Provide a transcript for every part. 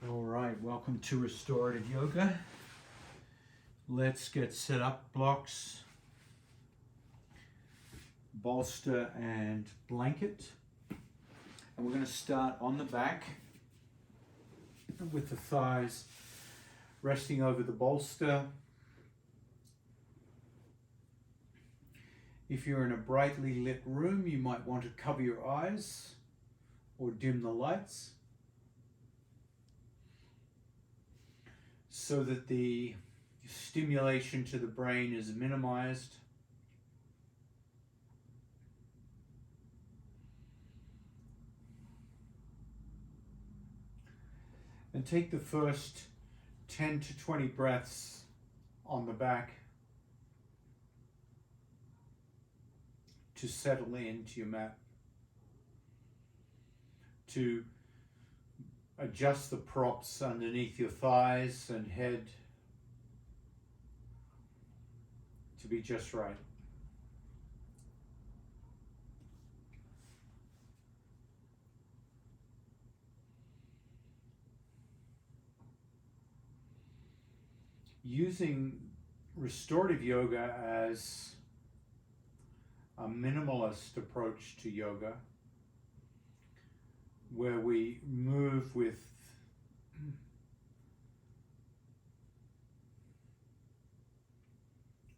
All right, welcome to Restorative Yoga. Let's get set up. Blocks, bolster and blanket. And we're going to start on the back with the thighs resting over the bolster. If you're in a brightly lit room, you might want to cover your eyes or dim the lights, so that the stimulation to the brain is minimized. And take the first 10 to 20 breaths on the back to settle into your mat, to adjust the props underneath your thighs and head to be just right. Using restorative yoga as a minimalist approach to yoga, where we move with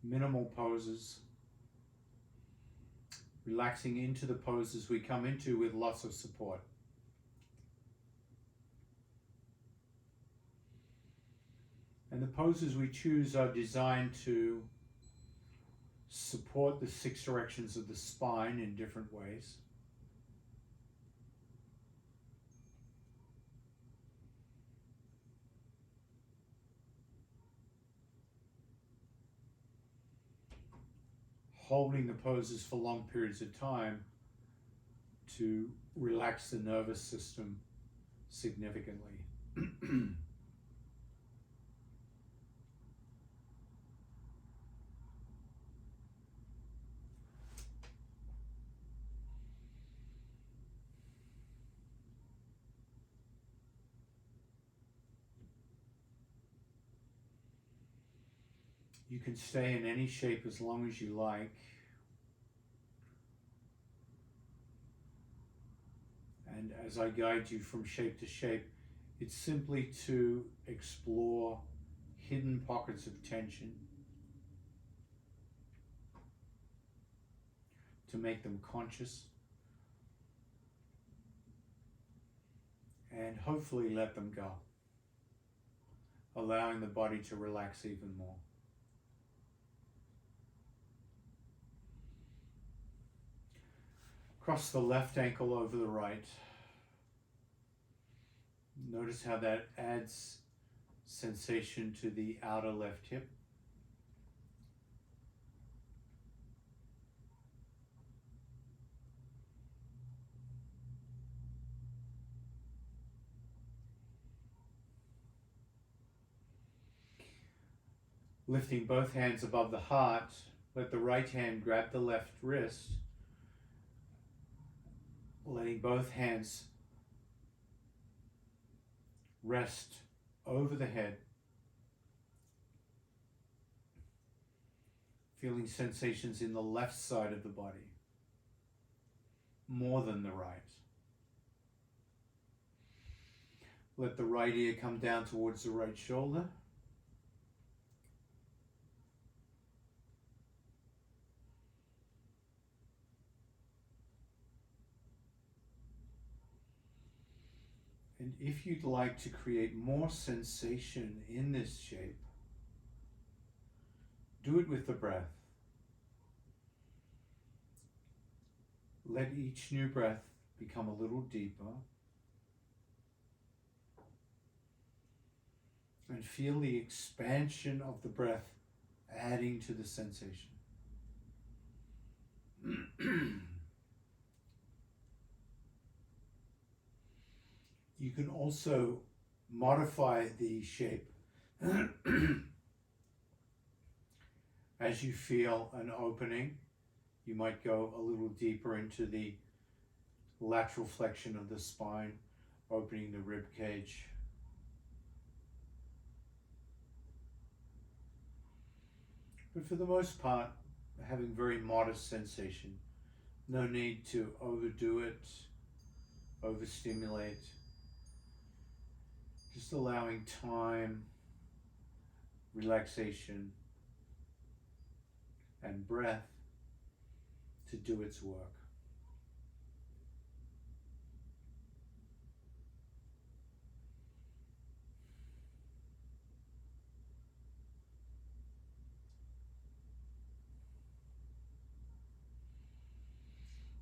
minimal poses, relaxing into the poses we come into with lots of support. And the poses we choose are designed to support the 6 directions of the spine in different ways. Holding the poses for long periods of time to relax the nervous system significantly. You can stay in any shape as long as you like. And as I guide you from shape to shape, it's simply to explore hidden pockets of tension, to make them conscious, and hopefully let them go, allowing the body to relax even more. Cross the left ankle over the right. Notice how that adds sensation to the outer left hip. Lifting both hands above the heart, let the right hand grab the left wrist, letting both hands rest over the head, feeling sensations in the left side of the body more than the right. Let the right ear come down towards the right shoulder. And if you'd like to create more sensation in this shape, do it with the breath. Let each new breath become a little deeper. And feel the expansion of the breath adding to the sensation. You can also modify the shape as you feel an opening. You might go a little deeper into the lateral flexion of the spine, opening the rib cage. but for the most part, having very modest sensation. No need to overdo it, overstimulate. Just allowing time, relaxation, and breath to do its work.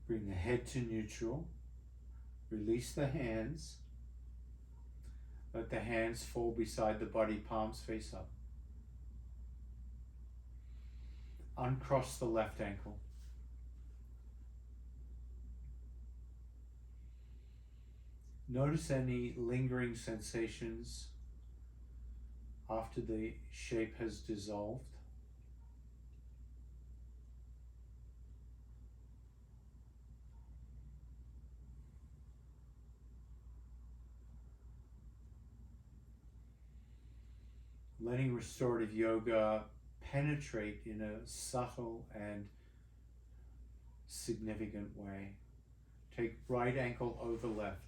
Bring the head to neutral. Release the hands. Let the hands fall beside the body, palms face up. Uncross the left ankle. Notice any lingering sensations after the shape has dissolved. Letting restorative yoga penetrate in a subtle and significant way. Take right ankle over left.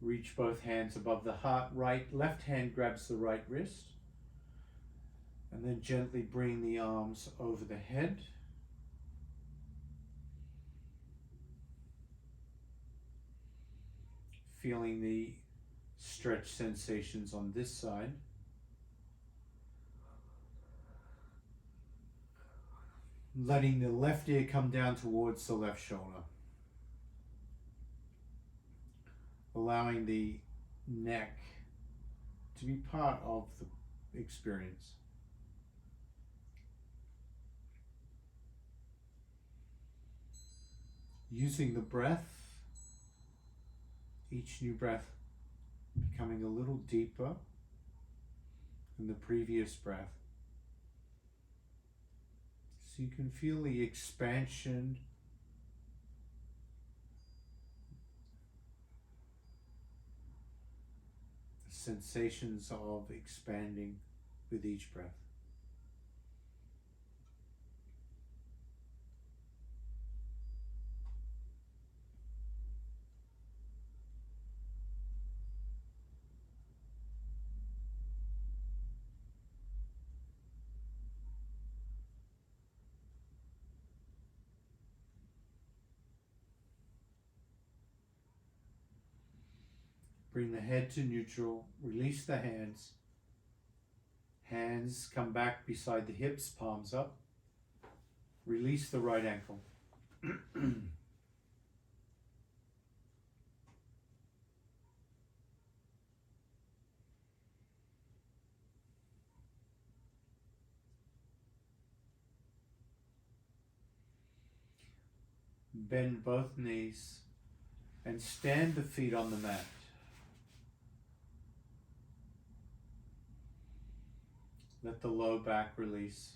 Reach both hands above the heart. Left hand grabs the right wrist. And then gently bring the arms over the head. Feeling the stretch sensations on this side. Letting the left ear come down towards the left shoulder. Allowing the neck to be part of the experience. Using the breath, each new breath becoming a little deeper than the previous breath. So you can feel the expansion the sensations of expanding with each breath. Bring the head to neutral, release the hands. Hands come back beside the hips, palms up. Release the right ankle. Bend both knees and stand the feet on the mat. Let the low back release.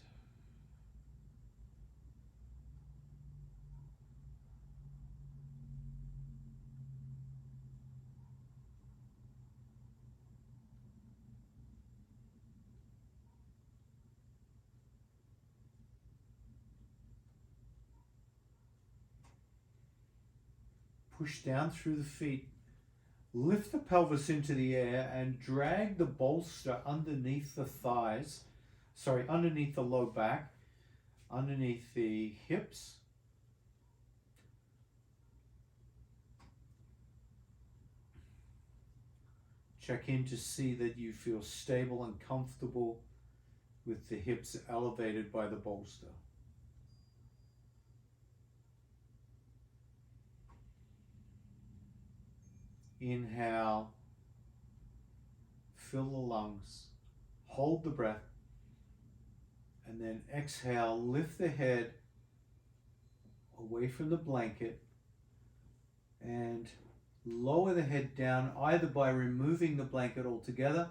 Push down through the feet. Lift the pelvis into the air and drag the bolster underneath the thighs, underneath the low back, underneath the hips. Check in to see that you feel stable and comfortable with the hips elevated by the bolster. Inhale, fill the lungs, hold the breath, and then exhale, lift the head away from the blanket and lower the head down either by removing the blanket altogether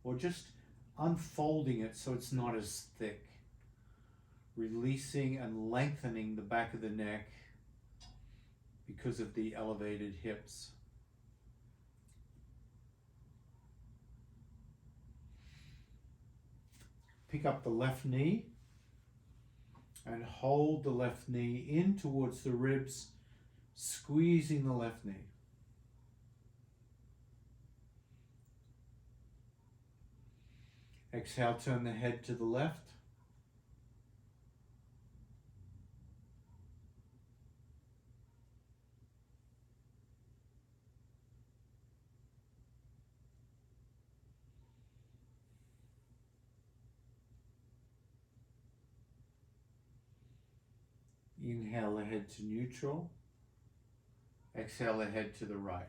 or just unfolding it so it's not as thick. releasing and lengthening the back of the neck because of the elevated hips. Pick up the left knee and hold the left knee in towards the ribs, squeezing the left knee. Exhale, turn the head to the left. Inhale the head to neutral. Exhale the head to the right.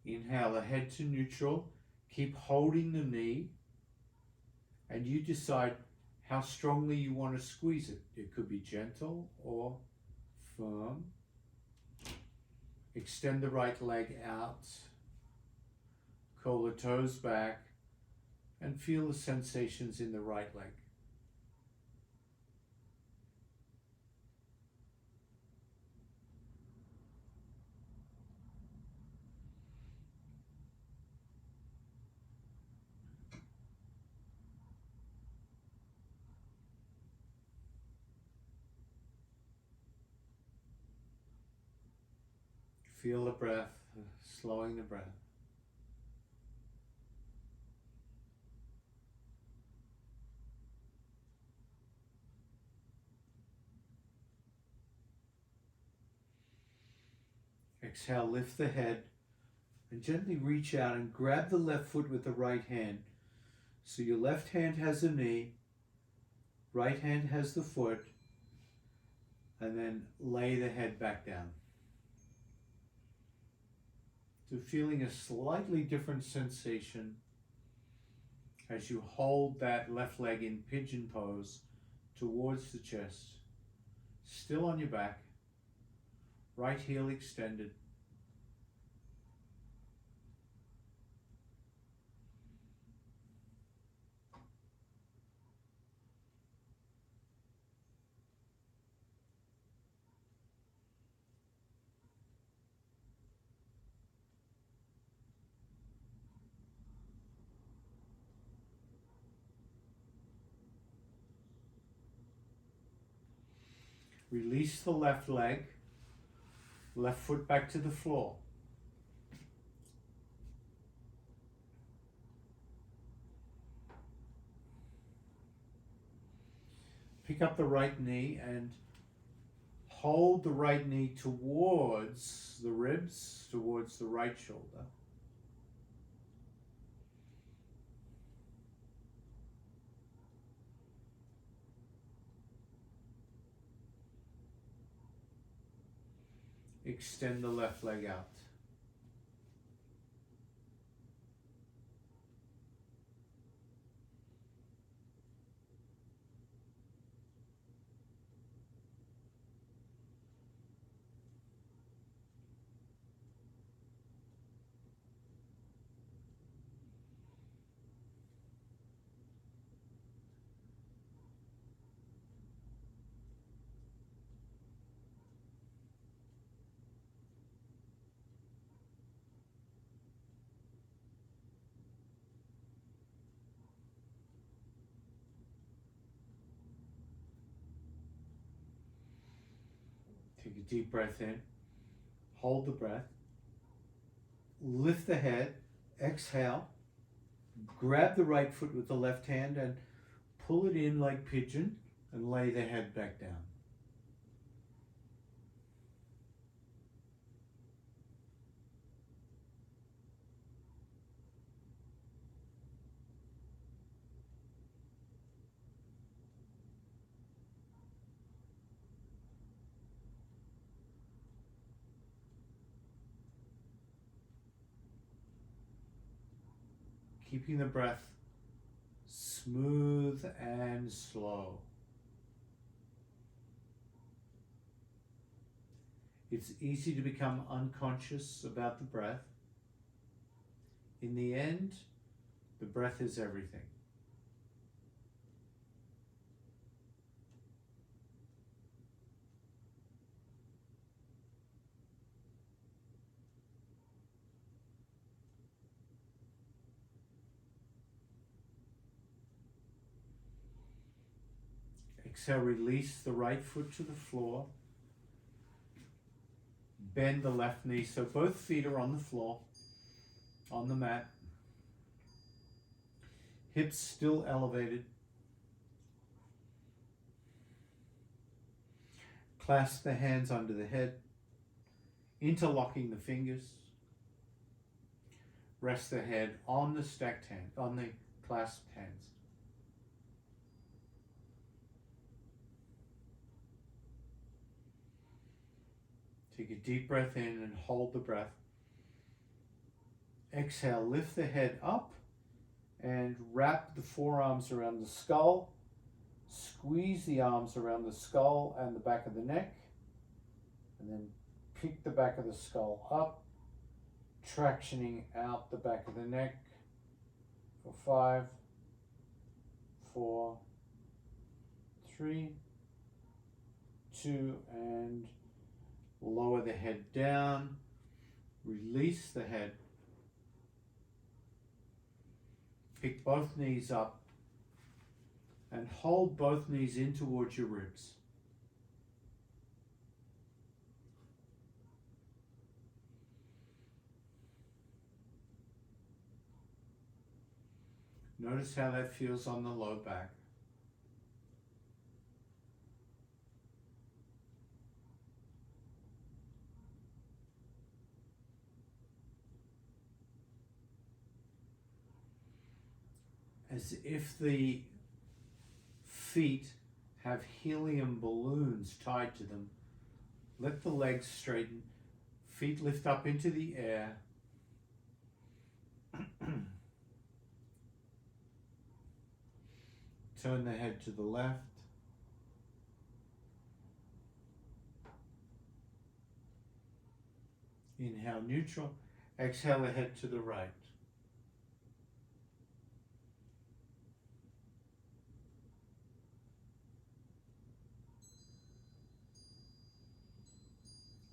Inhale the head to neutral. Keep holding the knee, and you decide how strongly you want to squeeze it. It could be gentle or firm. Extend the right leg out. Curl the toes back and feel the sensations in the right leg. Feel the breath, slowing the breath. Exhale, lift the head and gently reach out and grab the left foot with the right hand. So your left hand has the knee, right hand has the foot, and then lay the head back down. So feeling a slightly different sensation as you hold that left leg in pigeon pose towards the chest, still on your back, right heel extended. Release the left leg, left foot back to the floor. Pick up the right knee and hold the right knee towards the ribs, towards the right shoulder. Extend the left leg out. Take a deep breath in. Hold the breath. Lift the head. Exhale. Grab the right foot with the left hand and pull it in like pigeon and lay the head back down. Keeping the breath smooth and slow. It's easy to become unconscious about the breath. In the end, the breath is everything. Exhale, release the right foot to the floor. Bend the left knee so both feet are on the floor, on the mat. Hips still elevated. Clasp the hands under the head, interlocking the fingers. Rest the head on the stacked hand, on the clasped hands. Take a deep breath in and hold the breath. Exhale, lift the head up and wrap the forearms around the skull. Squeeze the arms around the skull and the back of the neck. And then pick the back of the skull up, tractioning out the back of the neck for 5, 4, 3, 2, and lower the head down. Release the head. Pick both knees up and hold both knees in towards your ribs. Notice how that feels on the low back. As if the feet have helium balloons tied to them. Let the legs straighten. Feet lift up into the air. Turn the head to the left. Inhale, neutral. Exhale the head to the right.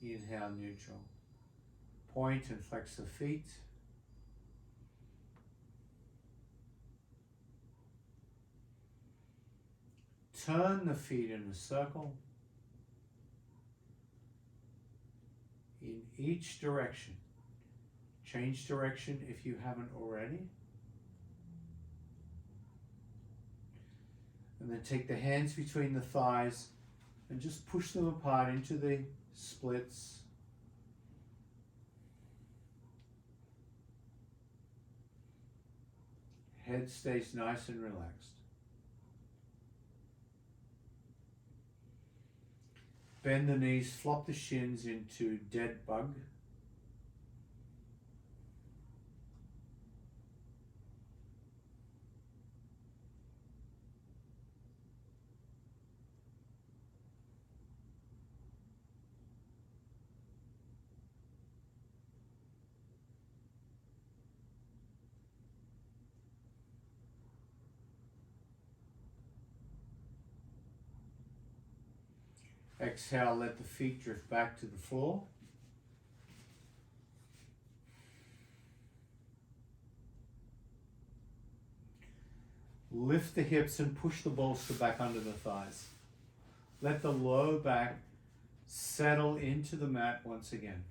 Inhale, neutral. Point and flex the feet. Turn the feet in a circle in each direction. Change direction if you haven't already. And then take the hands between the thighs and just push them apart into the splits. Head stays nice and relaxed. Bend the knees, flop the shins into dead bug. Exhale, let the feet drift back to the floor. Lift the hips and push the bolster back under the thighs. Let the low back settle into the mat once again.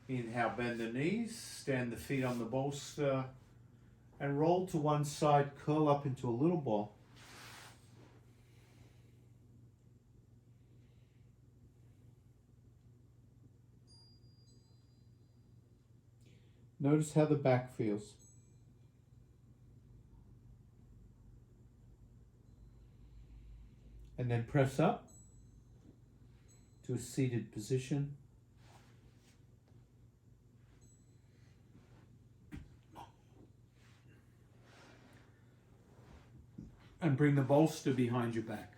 Inhale, bend the knees, stand the feet on the bolster, and roll to one side, curl up into a little ball. Notice how the back feels. And then press up to a seated position. And bring the bolster behind your back.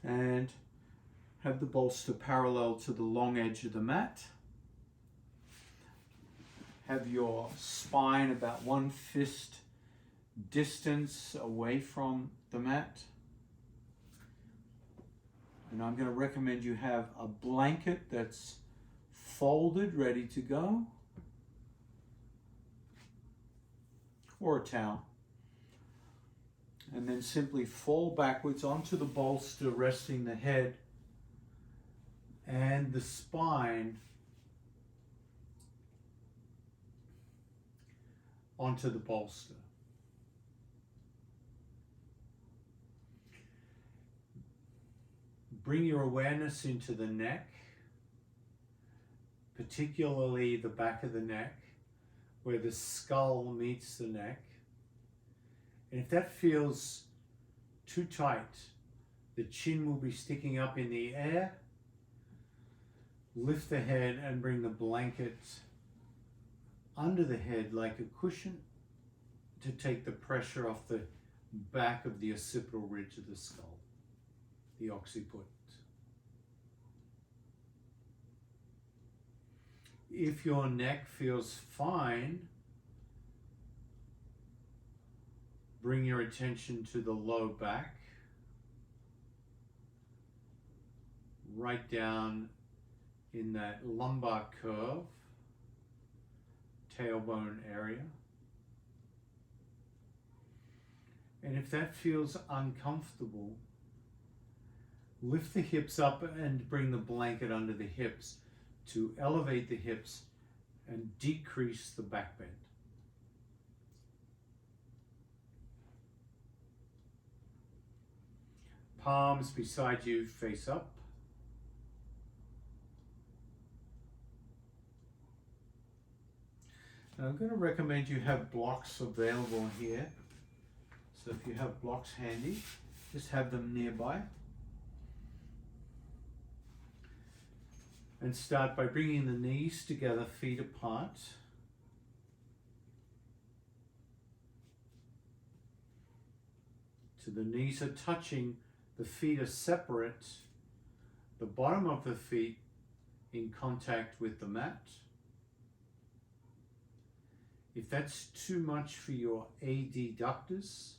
And have the bolster parallel to the long edge of the mat. Have your spine about 1 fist distance away from the mat. And I'm going to recommend you have a blanket that's folded, ready to go, or a towel. And then simply fall backwards onto the bolster, resting the head and the spine onto the bolster. Bring your awareness into the neck, particularly the back of the neck, where the skull meets the neck. And if that feels too tight, the chin will be sticking up in the air. Lift the head and bring the blanket under the head like a cushion to take the pressure off the back of the occipital ridge of the skull, the occiput. If your neck feels fine, bring your attention to the low back, right down in that lumbar curve, tailbone area. And if that feels uncomfortable, lift the hips up and bring the blanket under the hips to elevate the hips and decrease the back bend. Palms beside you, face up. Now I'm going to recommend you have blocks available here. So if you have blocks handy, just have them nearby. And start by bringing the knees together, feet apart. So the knees are touching, the feet are separate, the bottom of the feet in contact with the mat. If that's too much for your adductors,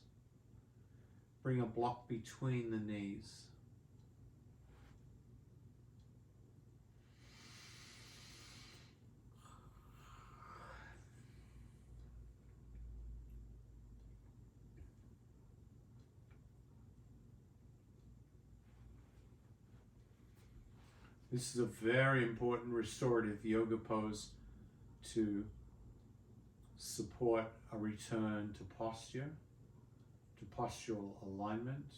bring a block between the knees. This is a very important restorative yoga pose to support a return to posture, to postural alignment.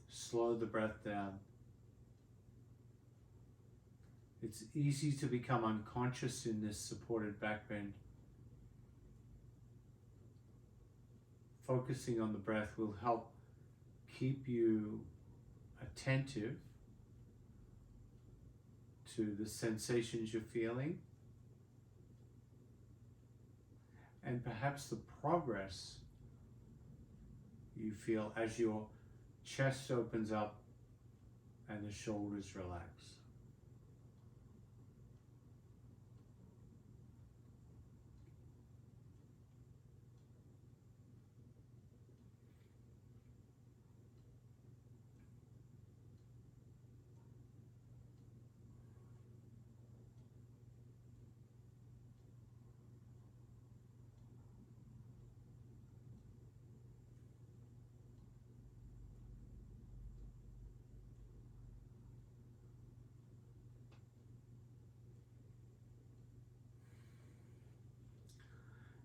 Slow the breath down. It's easy to become unconscious in this supported back bend. Focusing on the breath will help keep you attentive to the sensations you're feeling and perhaps the progress you feel as your chest opens up and the shoulders relax.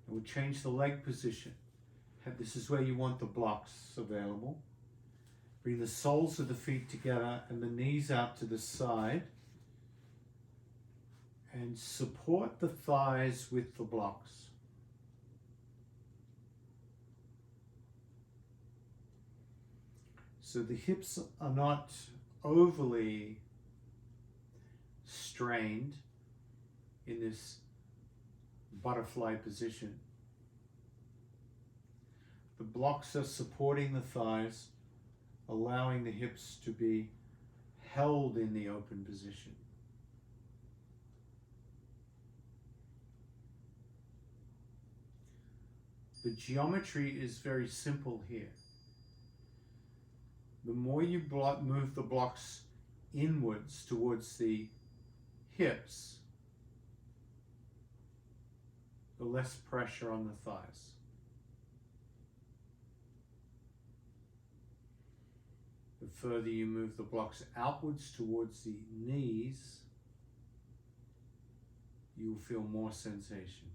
And we'll change the leg position. This is where you want the blocks available. Bring the soles of the feet together and the knees out to the side. And support the thighs with the blocks. So the hips are not overly strained in this butterfly position. The blocks are supporting the thighs, allowing the hips to be held in the open position. The geometry is very simple here. The more you move the blocks inwards towards the hips, the less pressure on the thighs. The further you move the blocks outwards towards the knees, you will feel more sensation.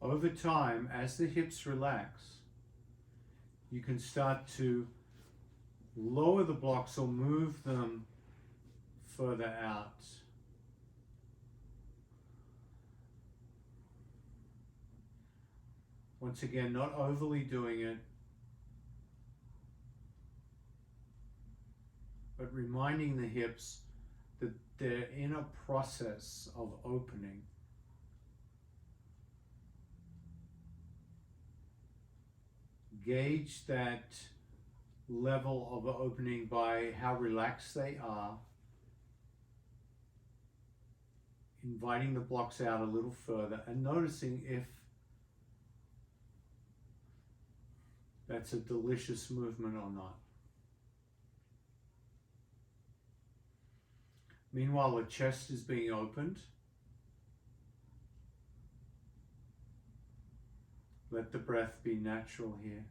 Over time, as the hips relax, you can start to lower the blocks or move them further out. Once again, not overly doing it, but reminding the hips that they're in a process of opening. Gauge that level of opening by how relaxed they are, inviting the blocks out a little further and noticing if that's a delicious movement or not. Meanwhile, the chest is being opened. Let the breath be natural here.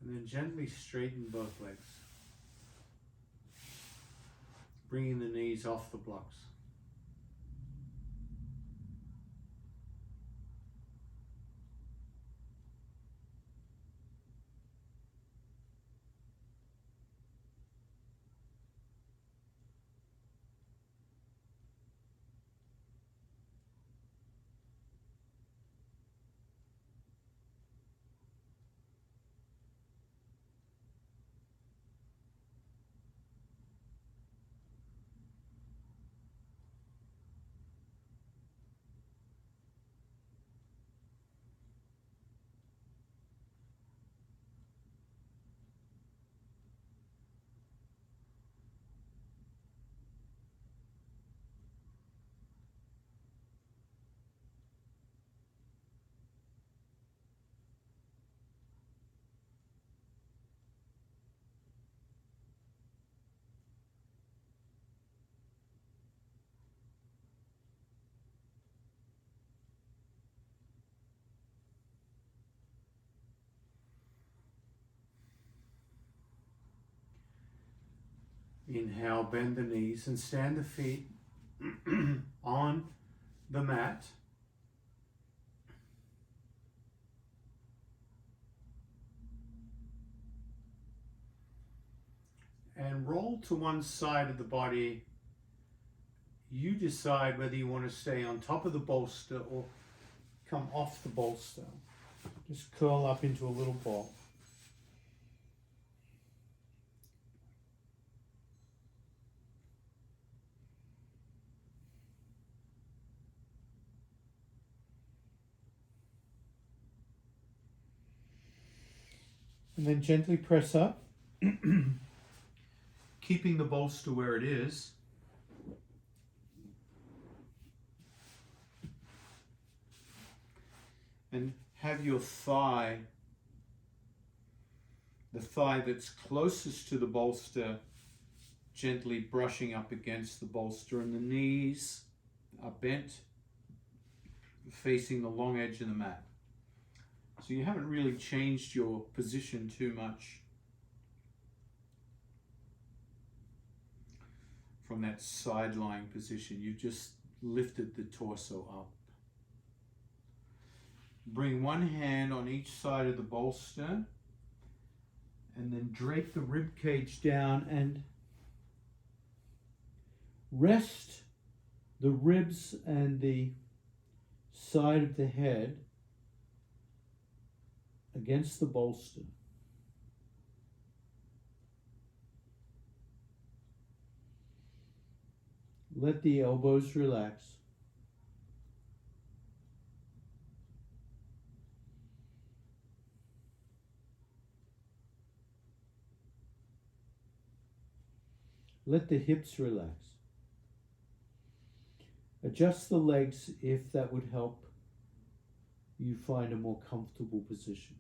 And then gently straighten both legs, bringing the knees off the blocks. Inhale, bend the knees and stand the feet on the mat. and roll to one side of the body. You decide whether you want to stay on top of the bolster or come off the bolster. Just curl up into a little ball. And then gently press up, keeping the bolster where it is. And have your thigh, the thigh that's closest to the bolster, gently brushing up against the bolster, and the knees are bent, facing the long edge of the mat. So you haven't really changed your position too much from that side lying position. You've just lifted the torso up. Bring one hand on each side of the bolster and then drape the rib cage down and rest the ribs and the side of the head against the bolster. Let the elbows relax. Let the hips relax. Adjust the legs if that would help you find a more comfortable position.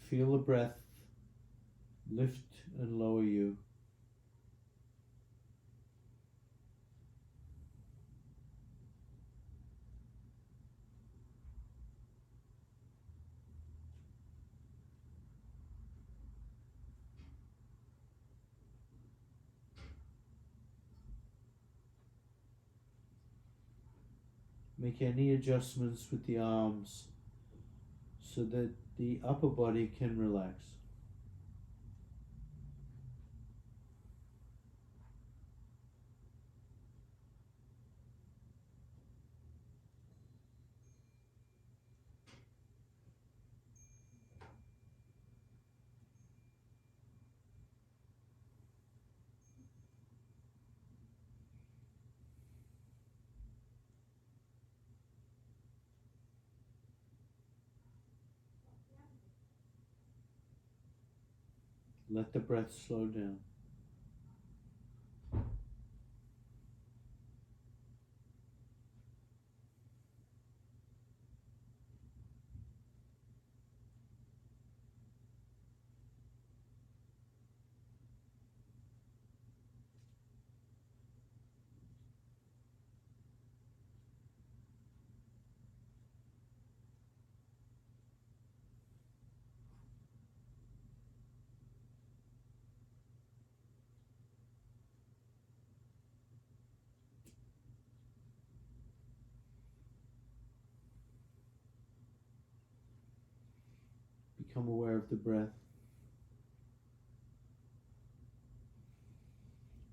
Feel the breath lift and lower you. Make any adjustments with the arms so that the upper body can relax. Let the breath slow down. Become aware of the breath.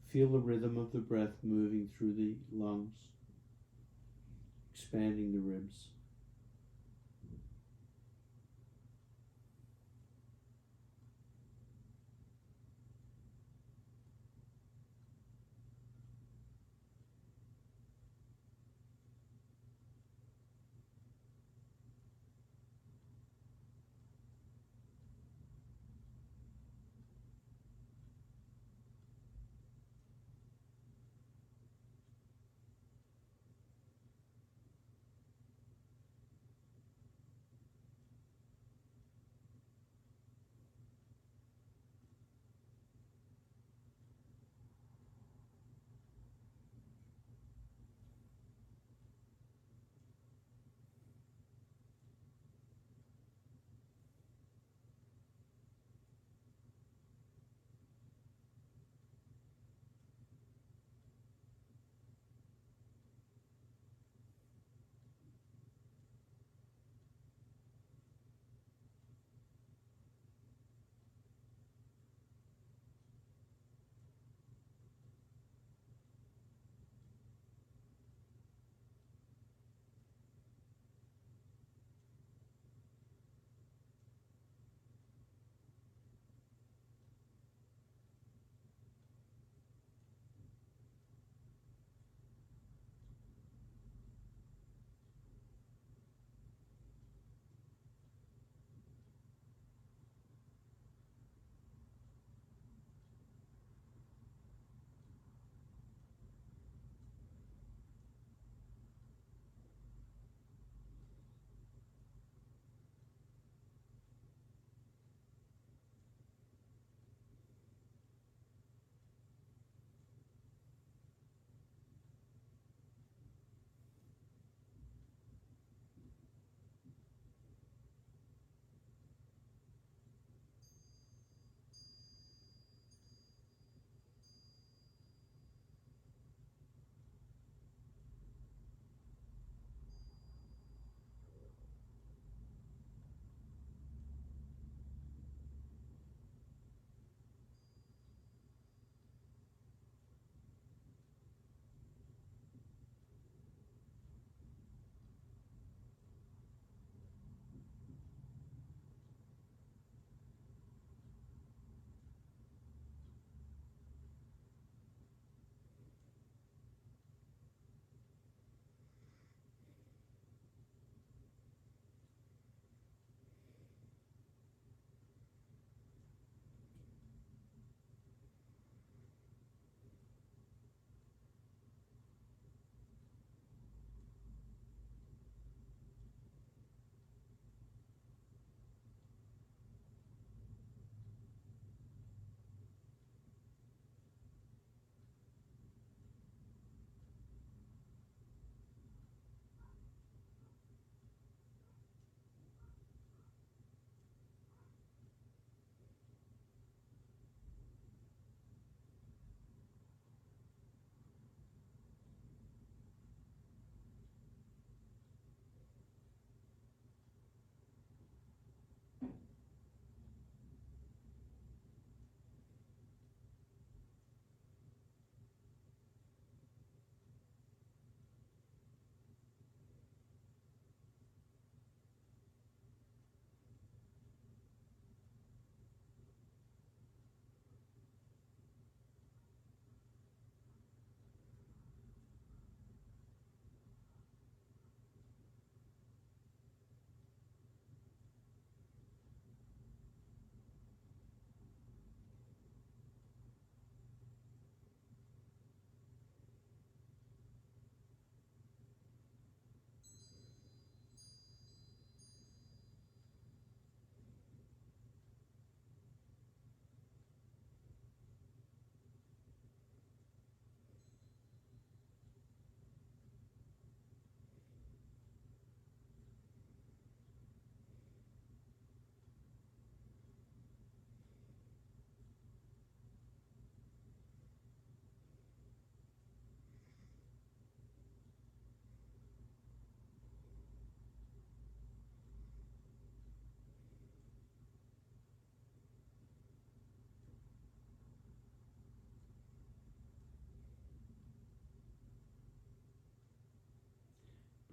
Feel the rhythm of the breath moving through the lungs, expanding the ribs.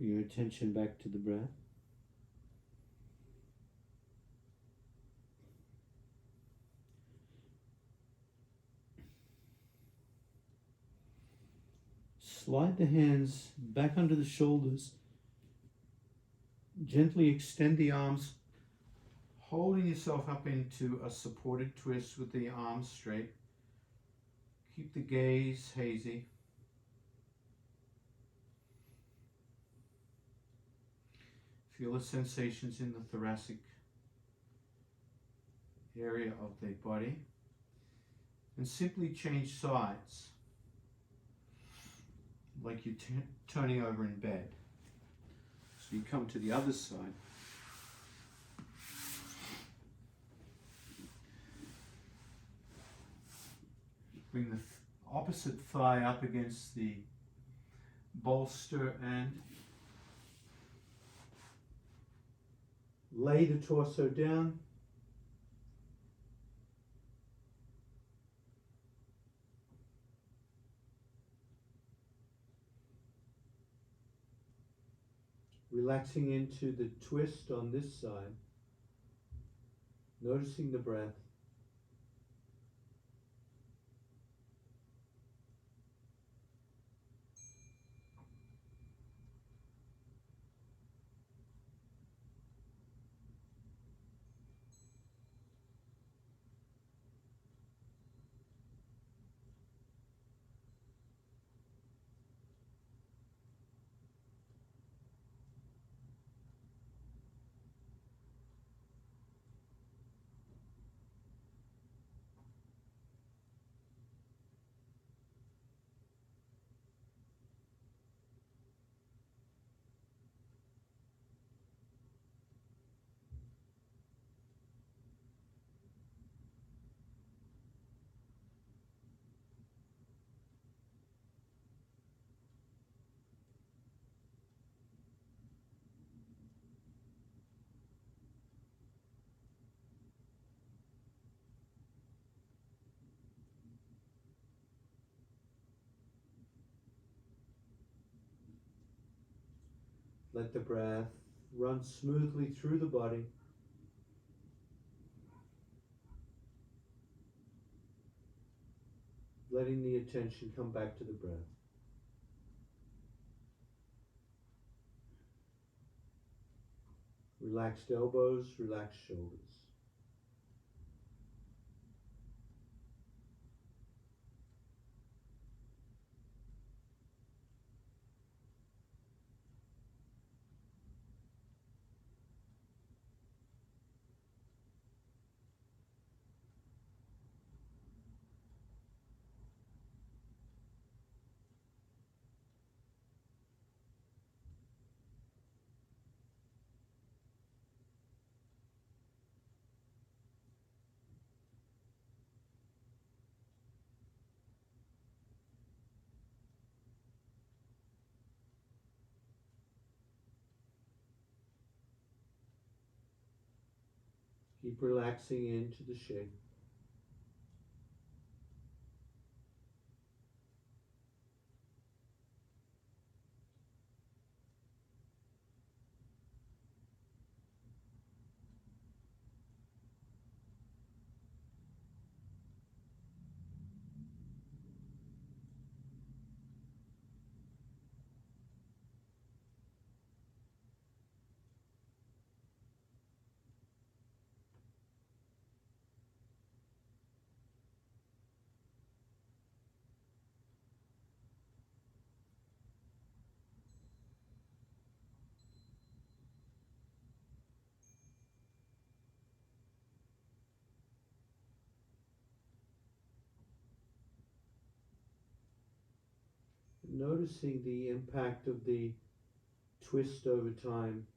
Bring your attention back to the breath. Slide the hands back under the shoulders. Gently extend the arms, holding yourself up into a supported twist with the arms straight. Keep the gaze hazy. Feel the sensations in the thoracic area of the body. And simply change sides, like you're turning over in bed. So you come to the other side. Bring the opposite thigh up against the bolster and lay the torso down. Relaxing into the twist on this side. Noticing the breath. Let the breath run smoothly through the body. Letting the attention come back to the breath. Relaxed elbows, relaxed shoulders. Keep relaxing into the shape. Noticing the impact of the twist over time.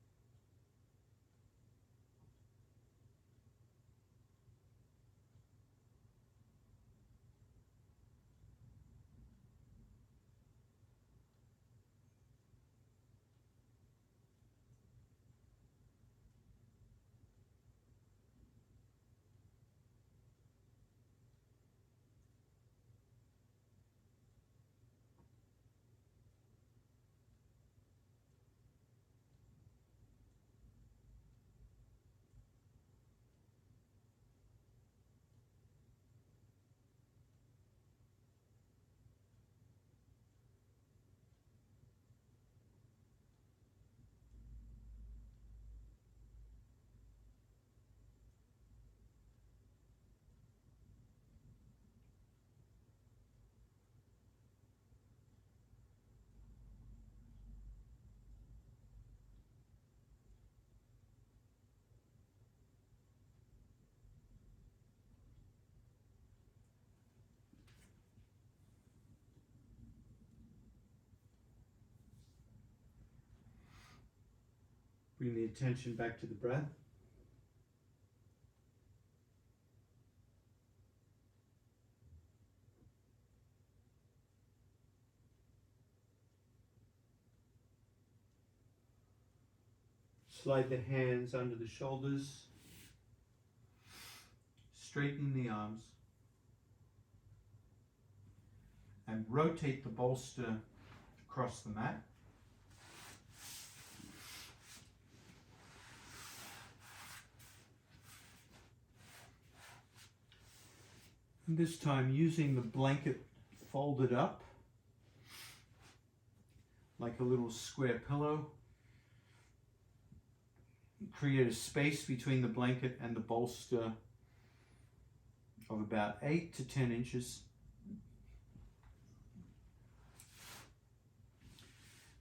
Bring the attention back to the breath. Slide the hands under the shoulders, straightening the arms, and rotate the bolster across the mat. And this time using the blanket folded up like a little square pillow. Create a space between the blanket and the bolster of about 8 to 10 inches.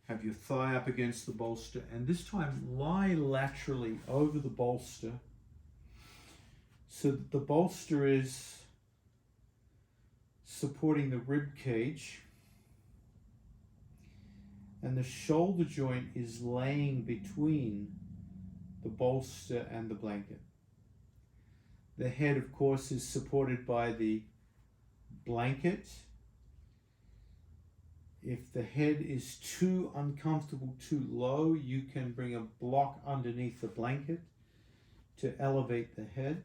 Have your thigh up against the bolster, and this time lie laterally over the bolster so that the bolster is supporting the rib cage and the shoulder joint is laying between the bolster and the blanket. The head, of course, is supported by the blanket. If the head is too uncomfortable, too low, you can bring a block underneath the blanket to elevate the head.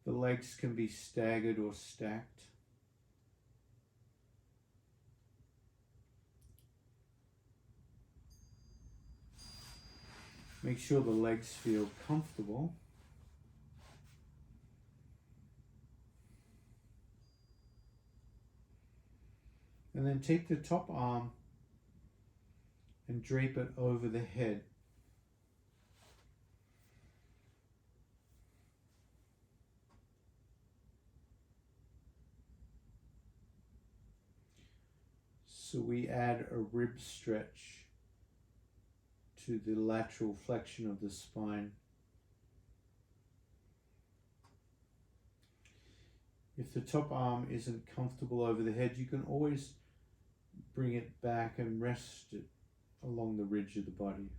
The legs can be staggered or stacked. Make sure the legs feel comfortable. And then take the top arm and drape it over the head. So we add a rib stretch to the lateral flexion of the spine. If the top arm isn't comfortable over the head, you can always bring it back and rest it along the ridge of the body.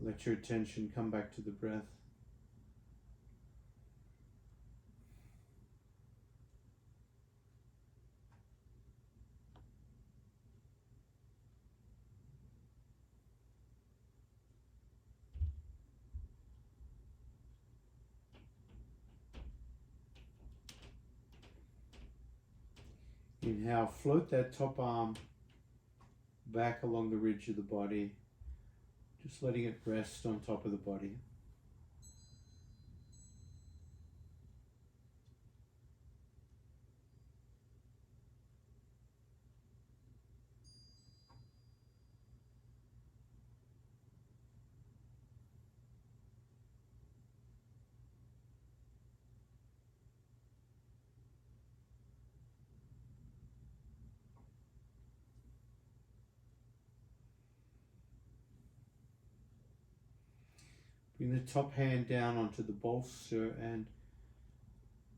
Let your attention come back to the breath. Inhale, float that top arm back along the ridge of the body, just letting it rest on top of the body. Bring the top hand down onto the bolster and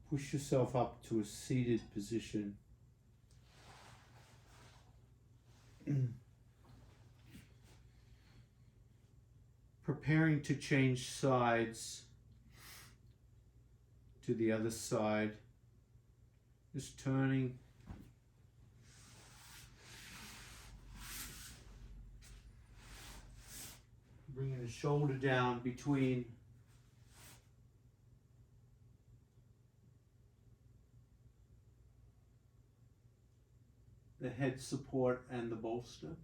push yourself up to a seated position. Preparing to change sides to the other side. Just turning. Bringing the shoulder down between head support and the bolster.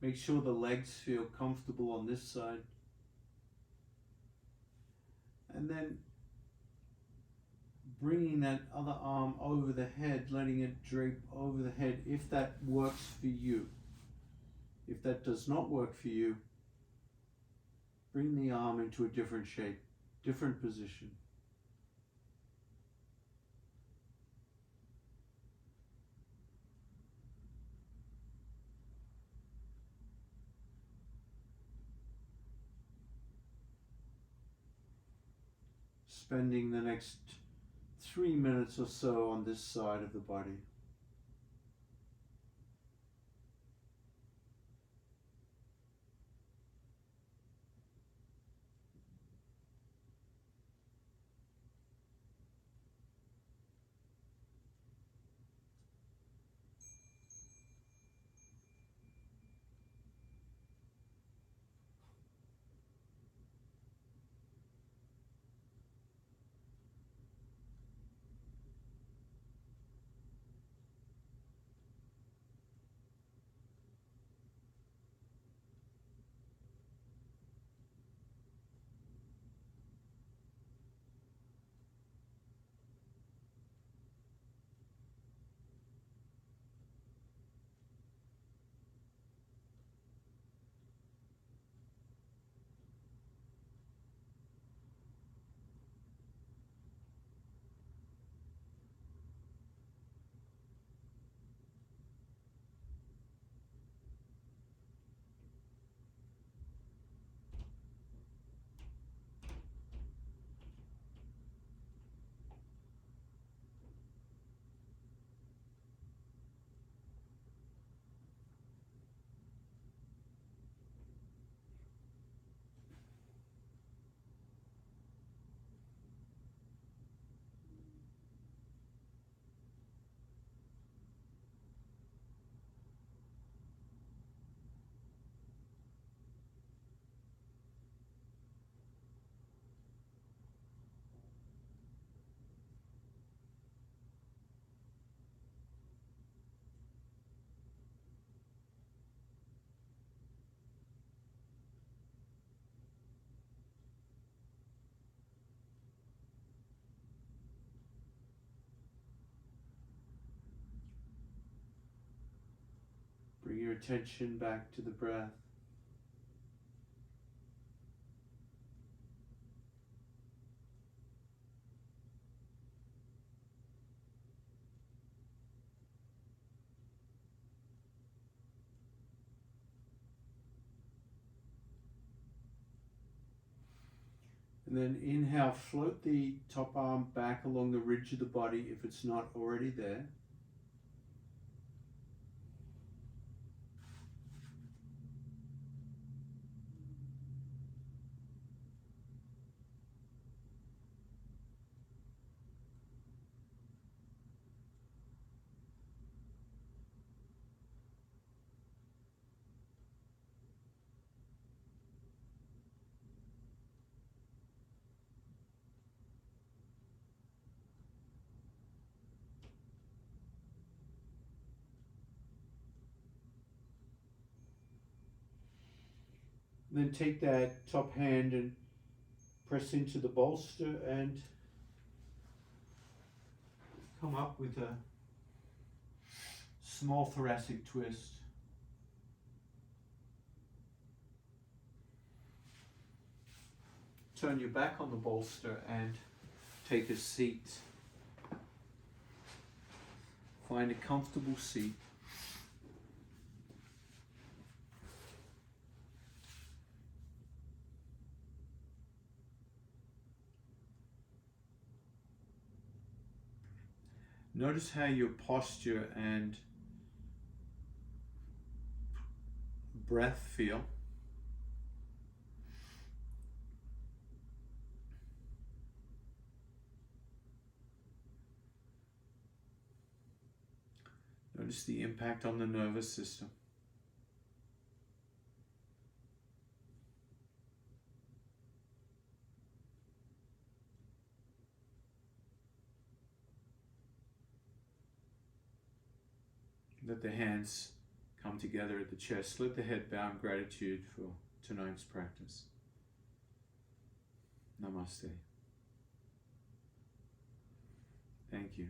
Make sure the legs feel comfortable on this side. And then bringing that other arm over the head, letting it drape over the head if that works for you. If that does not work for you, bring the arm into a different shape, different position. Spending the next 3 minutes or so on this side of the body. Bring your attention back to the breath. And then inhale, float the top arm back along the ridge of the body if it's not already there. Then take that top hand and press into the bolster and come up with a small thoracic twist. Turn your back on the bolster and take a seat. Find a comfortable seat. Notice how your posture and breath feel. Notice the impact on the nervous system. Let the hands come together at the chest. Let the head bow in gratitude for tonight's practice. Namaste. Thank you.